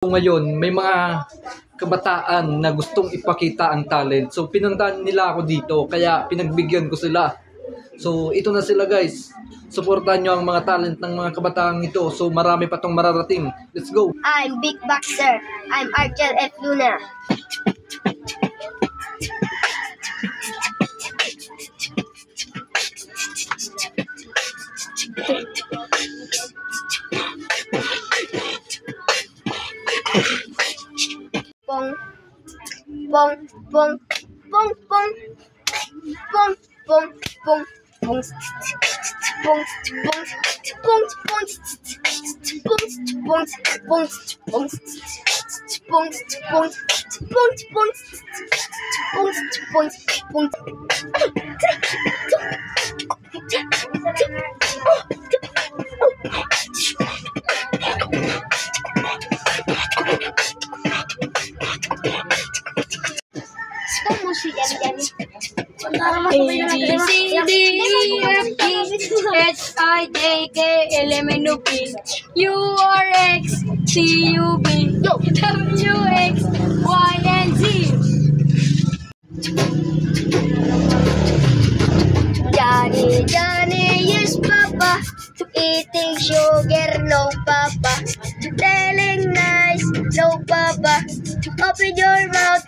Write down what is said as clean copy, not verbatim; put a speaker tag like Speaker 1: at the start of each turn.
Speaker 1: Ngayon, may mga kabataan na gustong ipakita ang talent. So, pinuntahan nila ako dito, kaya pinagbigyan ko sila. So, ito na sila guys. Suportahan nyo ang mga talent ng mga kabataan ito. So, marami pa tong mararating. Let's go!
Speaker 2: I'm Big Boxer. I'm Archel F. Luna. Pong, pong, pong, pong, pong, pong, pong, pong, pong, pong, pong, pong,
Speaker 3: A-B-C-D-E-F-G-H-I-J-K-L-M-N-O-P Q-R-X-C-U-B W-X-Y-and-Z.
Speaker 2: Johnny, yes, Papa. Eating sugar, no, Papa. Telling lies, no, Papa. Open your mouth,